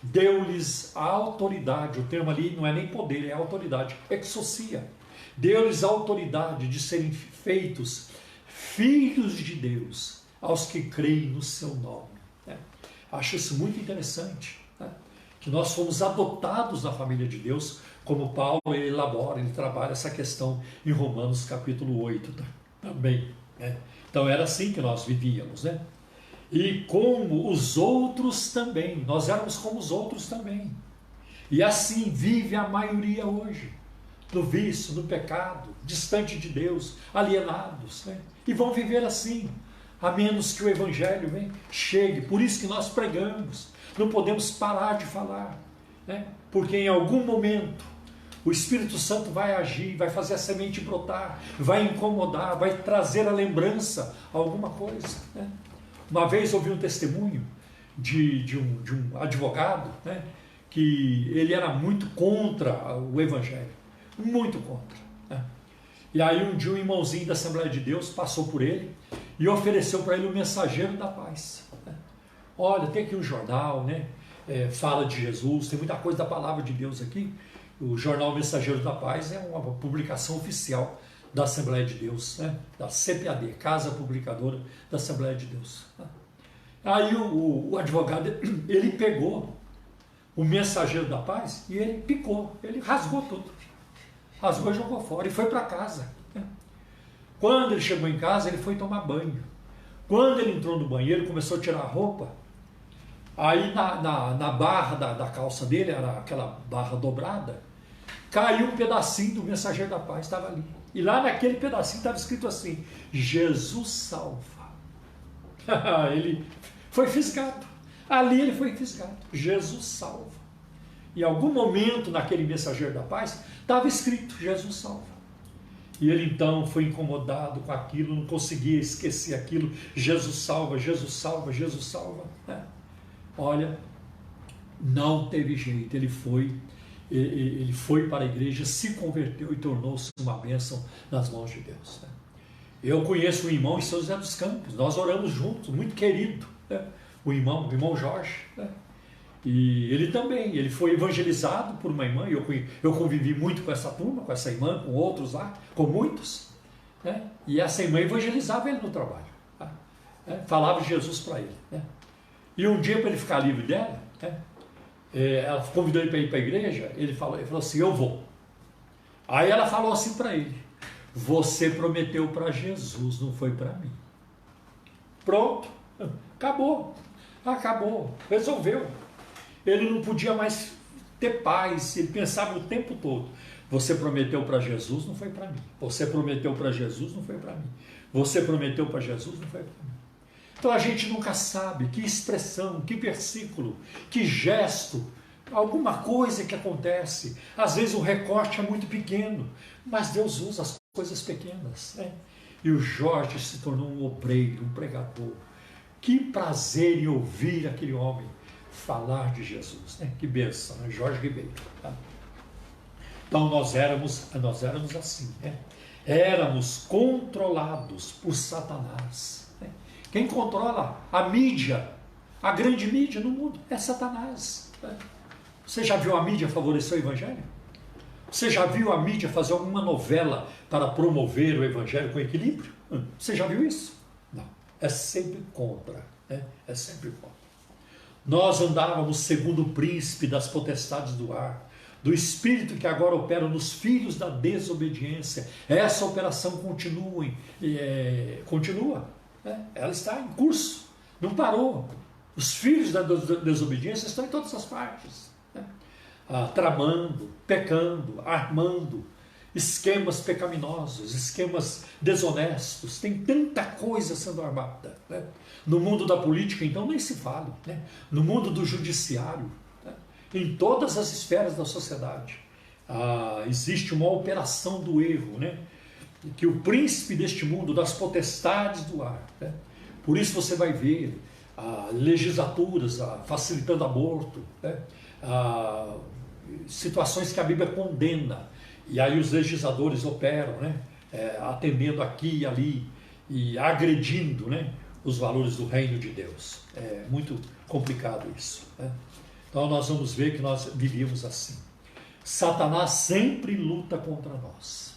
deu-lhes a autoridade. O termo ali não é nem poder, é autoridade. Exousia. Deu-lhes a autoridade de serem feitos filhos de Deus aos que creem no seu nome. Né? Acho isso muito interessante. Né? Que nós fomos adotados na família de Deus, como Paulo ele elabora, ele trabalha essa questão em Romanos capítulo 8 também. né? Então era assim que nós vivíamos, né? E como os outros também, nós éramos como os outros também. E assim vive a maioria hoje, no vício, no pecado, distante de Deus, alienados, né? E vão viver assim, a menos que o Evangelho chegue. Por isso que nós pregamos, não podemos parar de falar, né? Porque em algum momento o Espírito Santo vai agir, vai fazer a semente brotar, vai incomodar, vai trazer a lembrança a alguma coisa, né? Uma vez ouvi um testemunho de um advogado, né, que ele era muito contra o Evangelho, muito contra, né? E aí um dia um irmãozinho da Assembleia de Deus passou por ele e ofereceu para ele o Mensageiro da Paz, né? Olha, tem aqui um jornal, né, fala de Jesus, tem muita coisa da palavra de Deus aqui. O jornal Mensageiro da Paz é uma publicação oficial da Assembleia de Deus, né? Da CPAD, Casa Publicadora da Assembleia de Deus. Aí o advogado, ele pegou o Mensageiro da Paz e ele picou, ele rasgou tudo, rasgou e jogou fora e foi para casa, né? Quando ele chegou em casa, ele foi tomar banho. Quando ele entrou no banheiro, começou a tirar a roupa, aí na barra da calça dele, era aquela barra dobrada, caiu um pedacinho do Mensageiro da Paz, estava ali. E lá naquele pedacinho estava escrito assim: Jesus salva. Ele foi fisgado. Ali ele foi fisgado. Jesus salva. Em algum momento naquele Mensageiro da Paz estava escrito: Jesus salva. E ele então foi incomodado com aquilo, não conseguia esquecer aquilo. Jesus salva, Jesus salva, Jesus salva, né? Olha, não teve jeito. Ele foi para a igreja, se converteu e tornou-se uma bênção nas mãos de Deus, né? Eu conheço um irmão em São José dos Campos, nós oramos juntos, muito querido, né? O irmão Jorge, né? E ele foi evangelizado por uma irmã, e eu convivi muito com essa turma, com essa irmã, com outros lá, com muitos, né? E essa irmã evangelizava ele no trabalho, tá? Falava de Jesus para ele, né? E um dia, para ele ficar livre dela, né, ela convidou ele para ir para a igreja. Ele falou assim: eu vou. Aí ela falou assim para ele: você prometeu para Jesus, não foi para mim. Pronto, acabou, resolveu. Ele não podia mais ter paz, ele pensava o tempo todo: você prometeu para Jesus, não foi para mim. Você prometeu para Jesus, não foi para mim. Você prometeu para Jesus, não foi para mim. Então a gente nunca sabe que expressão, que versículo, que gesto, alguma coisa que acontece. Às vezes o recorte é muito pequeno, mas Deus usa as coisas pequenas, né? E o Jorge se tornou um obreiro, um pregador. Que prazer em ouvir aquele homem falar de Jesus, né? Que bênção, né? Jorge Ribeiro, tá? Então nós éramos assim, né? Éramos controlados por Satanás. Quem controla a mídia, a grande mídia no mundo, é Satanás. Você já viu a mídia favorecer o Evangelho? Você já viu a mídia fazer alguma novela para promover o Evangelho com equilíbrio? Você já viu isso? Não. É sempre contra, né? É sempre contra. Nós andávamos segundo o príncipe das potestades do ar, do espírito que agora opera nos filhos da desobediência. Essa operação continua. Ela está em curso, não parou. Os filhos da desobediência estão em todas as partes, né? Tramando, pecando, armando esquemas pecaminosos, esquemas desonestos. Tem tanta coisa sendo armada, né? No mundo da política, então, nem se fala, né? No mundo do judiciário, né? Em todas as esferas da sociedade, existe uma operação do erro, né? Que o príncipe deste mundo, das potestades do ar, né? Por isso você vai ver legislaturas facilitando aborto, né? Situações que a Bíblia condena, e aí os legisladores operam, né? Atendendo aqui e ali e agredindo, né? Os valores do reino de Deus. É muito complicado isso, né? Então nós vamos ver que nós vivíamos assim. Satanás sempre luta contra nós.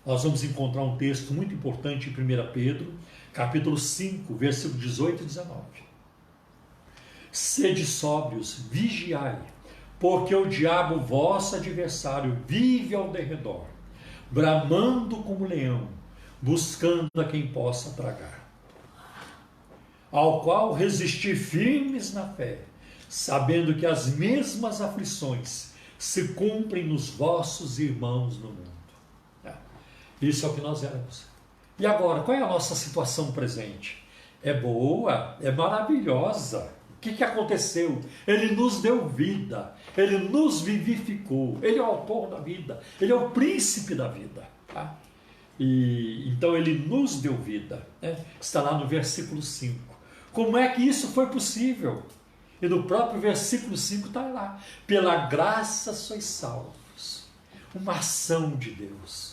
Nós vamos encontrar um texto muito importante em 1 Pedro, capítulo 5, versículo 18 e 19. Sede sóbrios, vigiai, porque o diabo, vosso adversário, vive ao derredor, bramando como leão, buscando a quem possa tragar. Ao qual resistir firmes na fé, sabendo que as mesmas aflições se cumprem nos vossos irmãos no mundo. Isso é o que nós éramos. E agora, qual é a nossa situação presente? É boa, é maravilhosa. O que aconteceu? Ele nos deu vida, Ele nos vivificou, Ele é o autor da vida, Ele é o príncipe da vida. Tá? E então Ele nos deu vida. Né? Está lá no versículo 5. Como é que isso foi possível? E no próprio versículo 5 está lá. Pela graça sois salvos. Uma ação de Deus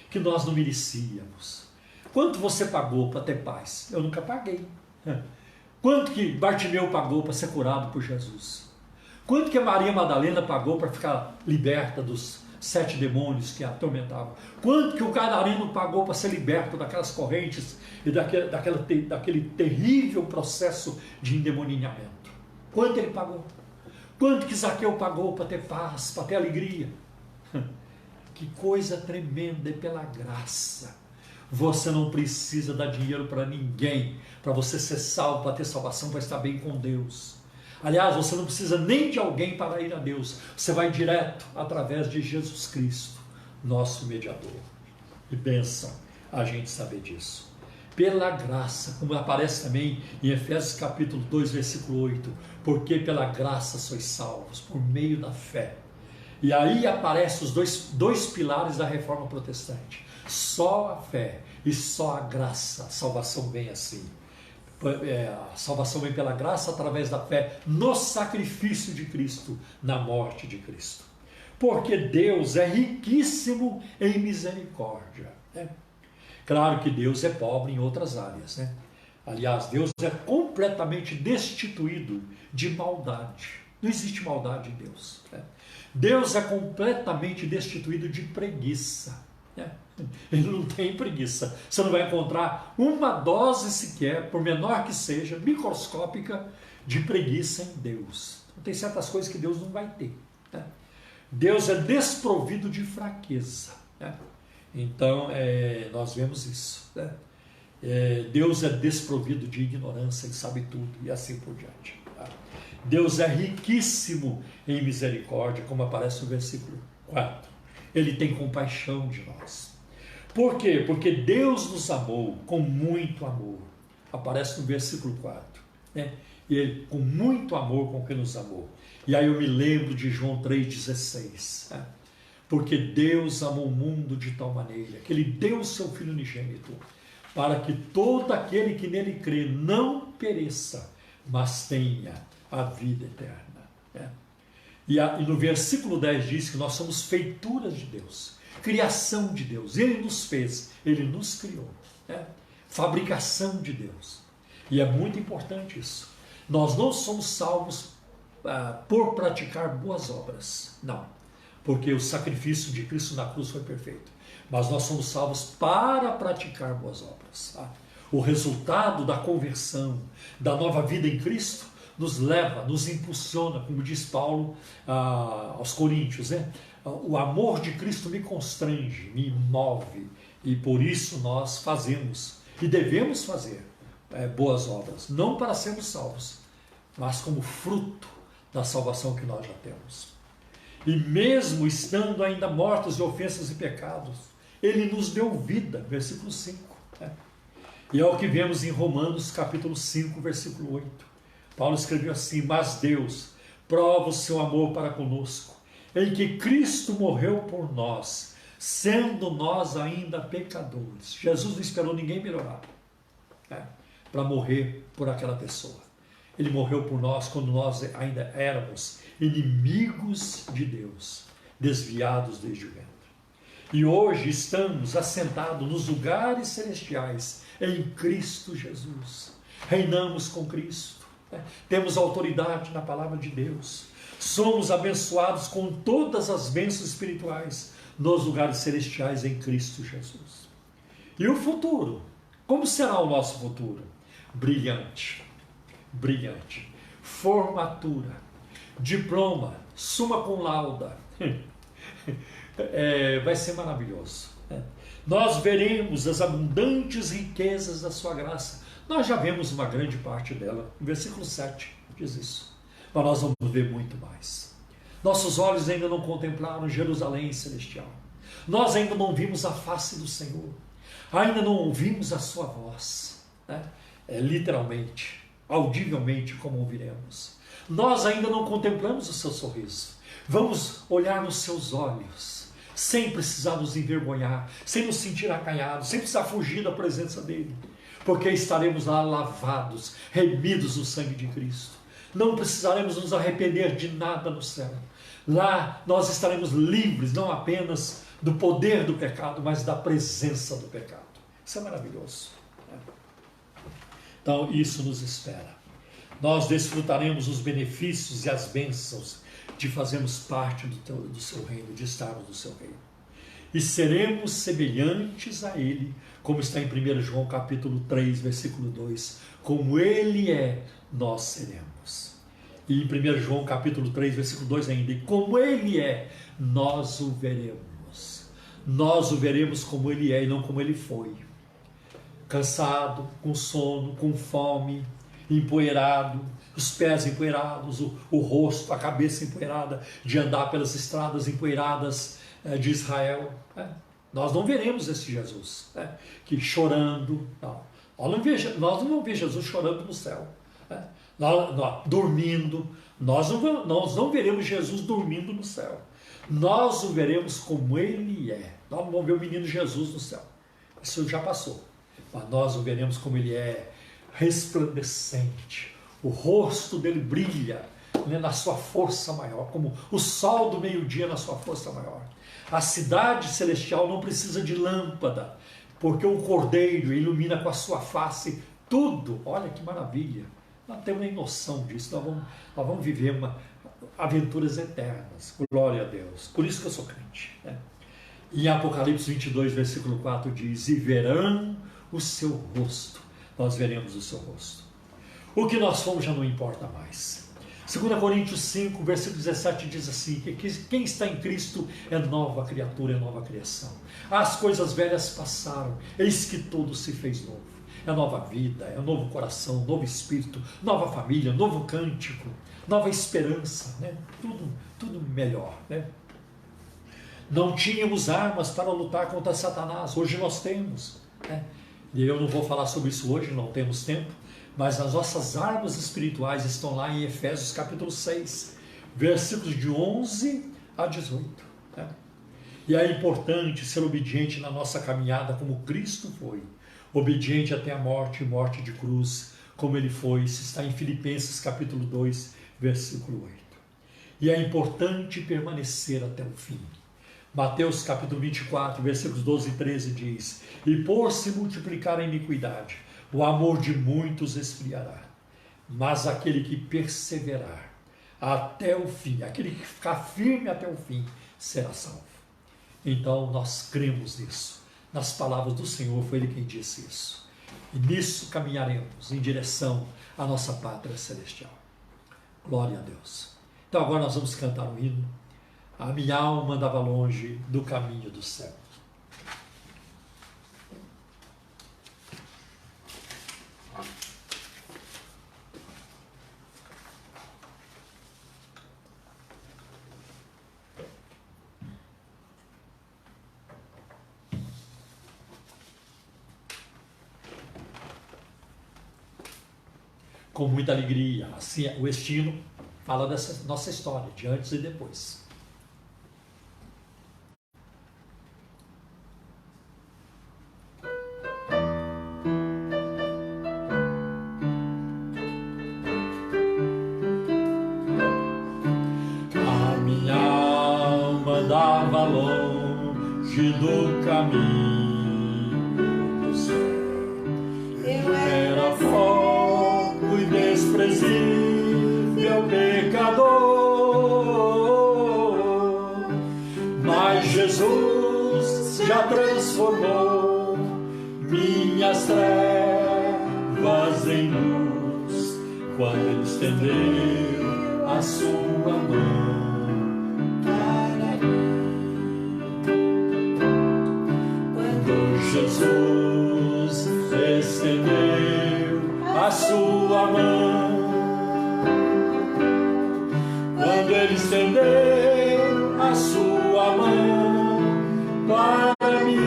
que nós não merecíamos. Quanto você pagou para ter paz? Eu nunca paguei. Quanto que Bartimeu pagou para ser curado por Jesus? Quanto que a Maria Madalena pagou para ficar liberta dos 7 demônios que a atormentavam? Quanto que o Gadareno pagou para ser liberto daquelas correntes e daquele terrível processo de endemoninhamento? Quanto ele pagou? Quanto que Zaqueu pagou para ter paz, para ter alegria? Que coisa tremenda, é pela graça. Você não precisa dar dinheiro para ninguém, para você ser salvo, para ter salvação, para estar bem com Deus. Aliás, você não precisa nem de alguém para ir a Deus. Você vai direto através de Jesus Cristo, nosso mediador. E bênção a gente saber disso. Pela graça, como aparece também em Efésios capítulo 2, versículo 8. Porque pela graça sois salvos, por meio da fé. E aí aparecem os dois pilares da reforma protestante. Só a fé e só a graça. A salvação vem assim. A salvação vem pela graça através da fé no sacrifício de Cristo, na morte de Cristo. Porque Deus é riquíssimo em misericórdia. Né? Claro que Deus é pobre em outras áreas. Né? Aliás, Deus é completamente destituído de maldade. Não existe maldade em Deus. Né? Deus é completamente destituído de preguiça. Né? Ele não tem preguiça. Você não vai encontrar uma dose sequer, por menor que seja, microscópica, de preguiça em Deus. Então, tem certas coisas que Deus não vai ter. Né? Deus é desprovido de fraqueza. Né? Então, nós vemos isso. Né? Deus é desprovido de ignorância, Ele sabe tudo, e assim por diante. Tá? Deus é riquíssimo em misericórdia, como aparece no versículo 4. Ele tem compaixão de nós. Por quê? Porque Deus nos amou com muito amor. Aparece no versículo 4. Né? E Ele, com muito amor com que nos amou. E aí eu me lembro de João 3,16. Né? Porque Deus amou o mundo de tal maneira que Ele deu o seu Filho unigênito, para que todo aquele que nele crê não pereça, mas tenha a vida eterna. Né? E no versículo 10 diz que nós somos feituras de Deus, criação de Deus. Ele nos fez, Ele nos criou. Né? Fabricação de Deus. E é muito importante isso. Nós não somos salvos por praticar boas obras. Não. Porque o sacrifício de Cristo na cruz foi perfeito. Mas nós somos salvos para praticar boas obras. Tá? O resultado da conversão, da nova vida em Cristo, nos leva, nos impulsiona, como diz Paulo aos Coríntios, né? O amor de Cristo me constrange, me move, e por isso nós fazemos, e devemos fazer boas obras, não para sermos salvos, mas como fruto da salvação que nós já temos. E mesmo estando ainda mortos de ofensas e pecados, Ele nos deu vida, versículo 5. Né? E é o que vemos em Romanos capítulo 5, versículo 8. Paulo escreveu assim: mas Deus prova o seu amor para conosco, em que Cristo morreu por nós, sendo nós ainda pecadores. Jesus não esperou ninguém melhorar, né, para morrer por aquela pessoa. Ele morreu por nós quando nós ainda éramos inimigos de Deus, desviados desde o ventre. E hoje estamos assentados nos lugares celestiais em Cristo Jesus. Reinamos com Cristo. Temos autoridade na palavra de Deus. Somos abençoados com todas as bênçãos espirituais nos lugares celestiais em Cristo Jesus. E o futuro? Como será o nosso futuro? Brilhante, brilhante. Formatura, diploma, summa cum laude. Vai ser maravilhoso. Nós veremos as abundantes riquezas da sua graça. Nós já vemos uma grande parte dela. No versículo 7 diz isso. Mas nós vamos ver muito mais. Nossos olhos ainda não contemplaram Jerusalém celestial. Nós ainda não vimos a face do Senhor. Ainda não ouvimos a sua voz. Né? Literalmente, audivelmente, como ouviremos. Nós ainda não contemplamos o seu sorriso. Vamos olhar nos seus olhos, sem precisar nos envergonhar, sem nos sentir acanhados, sem precisar fugir da presença dele. Porque estaremos lá lavados, remidos no sangue de Cristo. Não precisaremos nos arrepender de nada no céu. Lá nós estaremos livres, não apenas do poder do pecado, mas da presença do pecado. Isso é maravilhoso. Né? Então, isso nos espera. Nós desfrutaremos os benefícios e as bênçãos de fazermos parte do seu reino, de estarmos no seu reino. E seremos semelhantes a ele, como está em 1 João capítulo 3, versículo 2. Como ele é, nós seremos. E em 1 João capítulo 3, versículo 2 ainda. E como ele é, nós o veremos. Nós o veremos como ele é e não como ele foi. Cansado, com sono, com fome, empoeirado, os pés empoeirados, o rosto, a cabeça empoeirada, de andar pelas estradas empoeiradas de Israel. Nós não veremos esse Jesus, que chorando, não. Nós não vamos ver Jesus chorando no céu, dormindo. Nós não veremos Jesus dormindo no céu. Nós o veremos como ele é. Nós não vamos ver o menino Jesus no céu. Isso já passou. Mas nós o veremos como ele é, resplandecente. O rosto dele brilha, né, na sua força maior, como o sol do meio-dia na sua força maior. A cidade celestial não precisa de lâmpada, porque o Cordeiro ilumina com a sua face tudo. Olha que maravilha. Nós temos nem noção disso. Nós vamos viver aventuras eternas. Glória a Deus. Por isso que eu sou crente. Né? Em Apocalipse 22, versículo 4 diz: e verão o seu rosto. Nós veremos o seu rosto. O que nós fomos já não importa mais. 2 Coríntios 5, versículo 17 diz assim, que quem está em Cristo é nova criatura, é nova criação. As coisas velhas passaram, eis que tudo se fez novo. É nova vida, é novo coração, novo espírito, nova família, novo cântico, nova esperança, né? Tudo melhor. Né? Não tínhamos armas para lutar contra Satanás, hoje nós temos. Né? E eu não vou falar sobre isso hoje, não temos tempo. Mas as nossas armas espirituais estão lá em Efésios capítulo 6, versículos de 11 a 18. Né? E é importante ser obediente na nossa caminhada como Cristo foi. Obediente até a morte, morte de cruz, como ele foi. Isso está em Filipenses capítulo 2, versículo 8. E é importante permanecer até o fim. Mateus capítulo 24, versículos 12 e 13 diz: e por se multiplicar a iniquidade, o amor de muitos esfriará, mas aquele que perseverar até o fim, aquele que ficar firme até o fim, será salvo. Então nós cremos nisso, nas palavras do Senhor, foi Ele quem disse isso. E nisso caminharemos em direção à nossa pátria celestial. Glória a Deus. Então agora nós vamos cantar um hino. A minha alma andava longe do caminho do céu. Com muita alegria. Assim, o estilo fala dessa nossa história, de antes e depois. A minha alma andava longe do caminho do céu. Eu era fogo e desprezível pecador, mas Jesus já transformou minhas trevas em luz, quando Ele estendeu a sua mão para mim. Quando a sua mão para mim.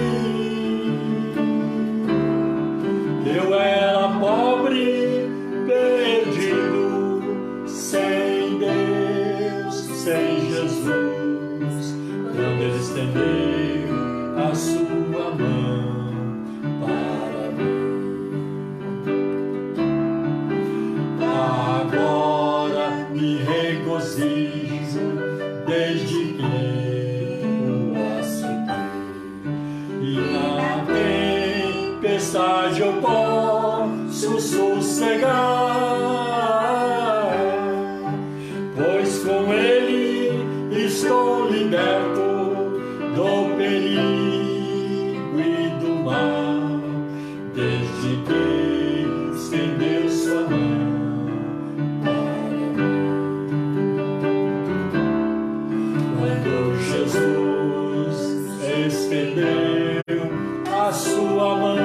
Eu era pobre, perdido, sem Deus, sem Jesus, quando Ele estendeu a sua mão para mim. Agora me regozijo desde que o aceitei, e na tempestade eu posso sossegar, pois com Ele estou liberto do perigo e do mal, desde que estendeu sua mão para mim. Quando Jesus estendeu a sua mão,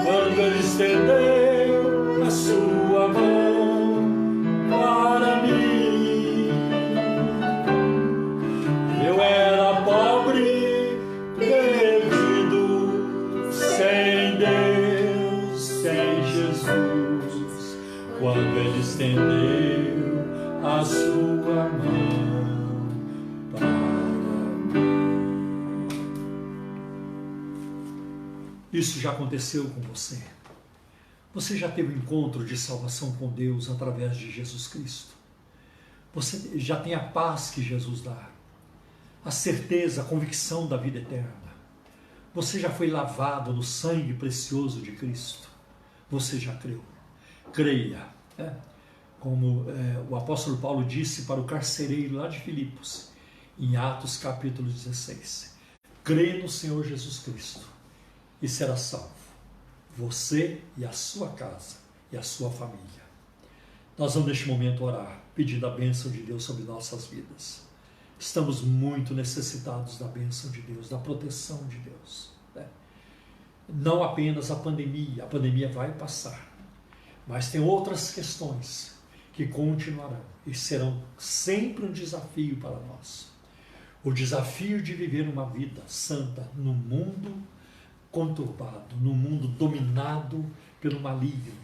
quando Ele estendeu a sua mão para mim, eu era pobre, perdido, sem Deus, sem Jesus, quando Ele estendeu a sua mão para mim. Isso já aconteceu com você? Você já teve um encontro de salvação com Deus através de Jesus Cristo? Você já tem a paz que Jesus dá, a certeza, a convicção da vida eterna. Você já foi lavado no sangue precioso de Cristo. Você já creu. Creia. Como o apóstolo Paulo disse para o carcereiro lá de Filipos, em Atos capítulo 16. Crê no Senhor Jesus Cristo e será salvo, você e a sua casa e a sua família. Nós vamos neste momento orar, pedindo a bênção de Deus sobre nossas vidas. Estamos muito necessitados da bênção de Deus, da proteção de Deus. Não apenas a pandemia vai passar, mas tem outras questões que continuarão e serão sempre um desafio para nós. O desafio de viver uma vida santa no mundo conturbado, no mundo dominado pelo maligno,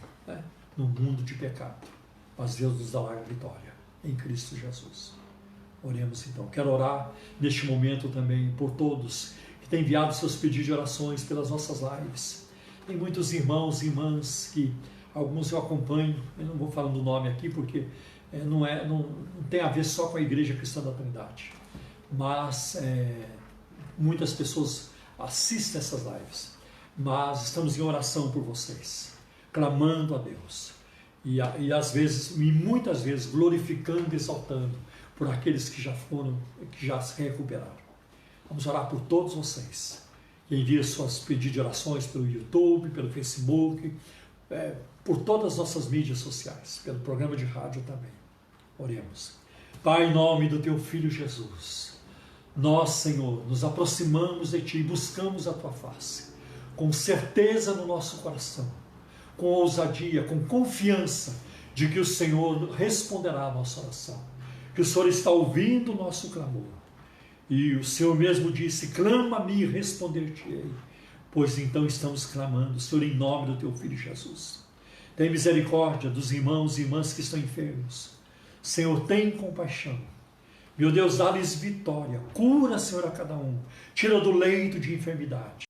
no mundo de pecado. Mas Deus nos dará a vitória em Cristo Jesus. Oremos então. Quero orar neste momento também por todos que têm enviado seus pedidos de orações pelas nossas lives. Tem muitos irmãos e irmãs que alguns eu acompanho, eu não vou falando o nome aqui porque não tem a ver só com a Igreja Cristã da Trindade, mas muitas pessoas assistem essas lives, mas estamos em oração por vocês, clamando a Deus e às vezes, e muitas vezes glorificando e exaltando por aqueles que já se recuperaram. Vamos orar por todos vocês. Envie suas pedidos de orações pelo YouTube, pelo Facebook, por todas as nossas mídias sociais, pelo programa de rádio também. Oremos. Pai, em nome do Teu Filho Jesus, nós, Senhor, nos aproximamos de Ti e buscamos a Tua face, com certeza no nosso coração, com ousadia, com confiança de que o Senhor responderá à nossa oração, que o Senhor está ouvindo o nosso clamor. E o Senhor mesmo disse, clama-me e responder-te-ei. Pois então estamos clamando, Senhor, em nome do Teu Filho Jesus. Tem misericórdia dos irmãos e irmãs que estão enfermos. Senhor, tem compaixão. Meu Deus, dá-lhes vitória. Cura, Senhor, a cada um. Tira do leito de enfermidade.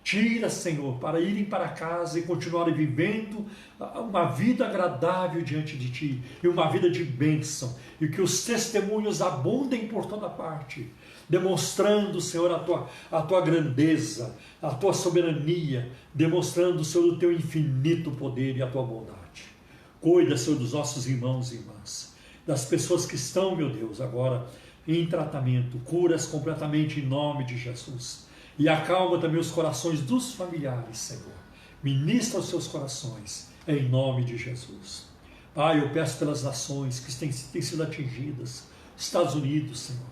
Tira, Senhor, para irem para casa e continuarem vivendo uma vida agradável diante de Ti. E uma vida de bênção. E que os testemunhos abundem por toda parte. Demonstrando, Senhor, a tua grandeza, a Tua soberania. Demonstrando, Senhor, o Teu infinito poder e a Tua bondade. Cuida, Senhor, dos nossos irmãos e irmãs. Das pessoas que estão, meu Deus, agora em tratamento. Cura-as completamente em nome de Jesus. E acalma também os corações dos familiares, Senhor. Ministra os seus corações, em nome de Jesus. Pai, eu peço pelas nações que têm sido atingidas, Estados Unidos, Senhor,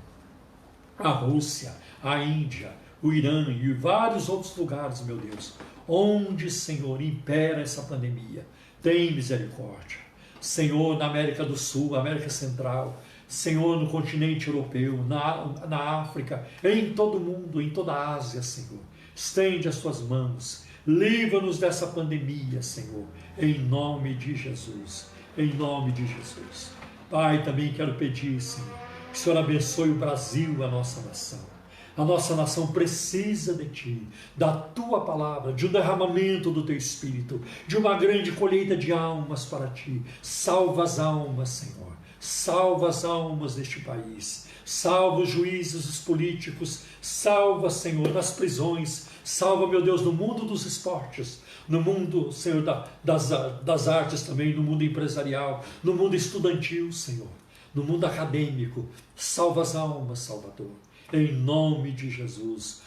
a Rússia, a Índia, o Irã e vários outros lugares, meu Deus, onde, Senhor, impera essa pandemia. Tem misericórdia. Senhor, na América do Sul, América Central, Senhor, no continente europeu, na África, em todo o mundo, em toda a Ásia, Senhor. Estende as tuas mãos, livra-nos dessa pandemia, Senhor, em nome de Jesus, em nome de Jesus. Pai, também quero pedir, Senhor, que o Senhor abençoe o Brasil, a nossa nação. A nossa nação precisa de Ti, da Tua palavra, de um derramamento do Teu Espírito, de uma grande colheita de almas para Ti. Salva as almas, Senhor. Salva as almas deste país. Salva os juízes, os políticos. Salva, Senhor, nas prisões. Salva, meu Deus, no mundo dos esportes. No mundo, Senhor, das artes também, no mundo empresarial, no mundo estudantil, Senhor. No mundo acadêmico. Salva as almas, Salvador. Em nome de Jesus,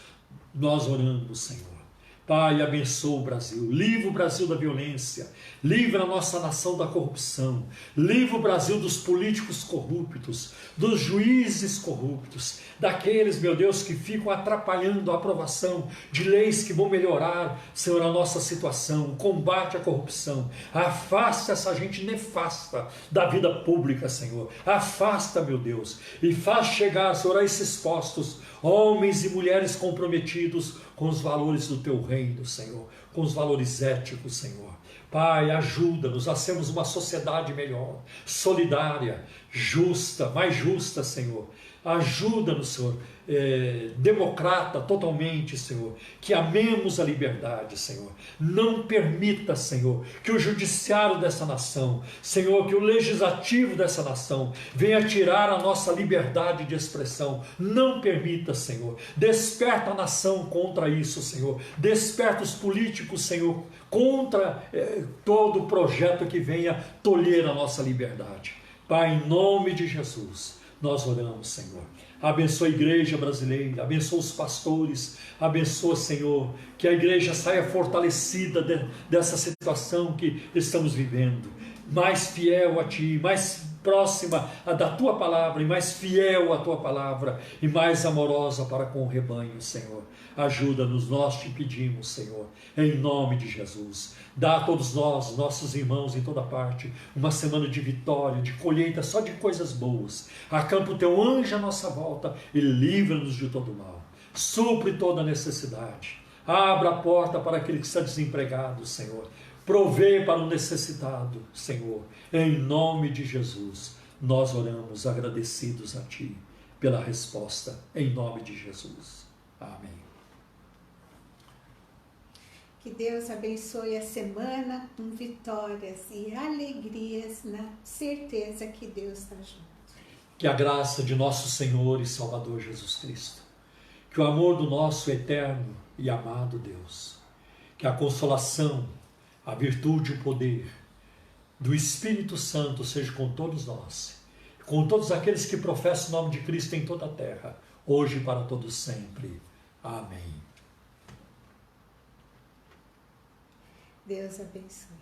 nós oramos, Senhor. Pai, abençoa o Brasil, livra o Brasil da violência, livra a nossa nação da corrupção, livra o Brasil dos políticos corruptos, dos juízes corruptos, daqueles, meu Deus, que ficam atrapalhando a aprovação de leis que vão melhorar, Senhor, a nossa situação, combate à corrupção. Afasta essa gente nefasta da vida pública, Senhor. Afasta, meu Deus, e faz chegar, Senhor, a esses postos homens e mulheres comprometidos com os valores do Teu reino, Senhor, com os valores éticos, Senhor. Pai, ajuda-nos a sermos uma sociedade melhor, solidária, justa, mais justa, Senhor. Ajuda-nos, Senhor, democrata totalmente, Senhor, que amemos a liberdade, Senhor. Não permita, Senhor, que o judiciário dessa nação, Senhor, que o legislativo dessa nação venha tirar a nossa liberdade de expressão. Não permita, Senhor. Desperta a nação contra isso, Senhor. Desperta os políticos, Senhor, contra todo projeto que venha tolher a nossa liberdade. Pai, em nome de Jesus, nós oramos, Senhor. Abençoa a igreja brasileira, abençoa os pastores, abençoa, Senhor, que a igreja saia fortalecida dessa situação que estamos vivendo, mais fiel a Ti, mais próxima da Tua palavra e mais fiel à Tua palavra e mais amorosa para com o rebanho, Senhor. Ajuda-nos, nós Te pedimos, Senhor, em nome de Jesus. Dá a todos nós, nossos irmãos em toda parte, uma semana de vitória, de colheita, só de coisas boas. Acampa o Teu anjo à nossa volta e livra-nos de todo mal. Supre toda necessidade. Abra a porta para aquele que está desempregado, Senhor. Provê para o necessitado, Senhor. Em nome de Jesus, nós oramos agradecidos a Ti pela resposta. Em nome de Jesus. Amém. Que Deus abençoe a semana com vitórias e alegrias, na certeza que Deus está junto. Que a graça de nosso Senhor e Salvador Jesus Cristo, que o amor do nosso eterno e amado Deus, que a consolação, a virtude e o poder do Espírito Santo seja com todos nós, com todos aqueles que professam o nome de Cristo em toda a terra, hoje e para todos sempre. Amém. Deus abençoe.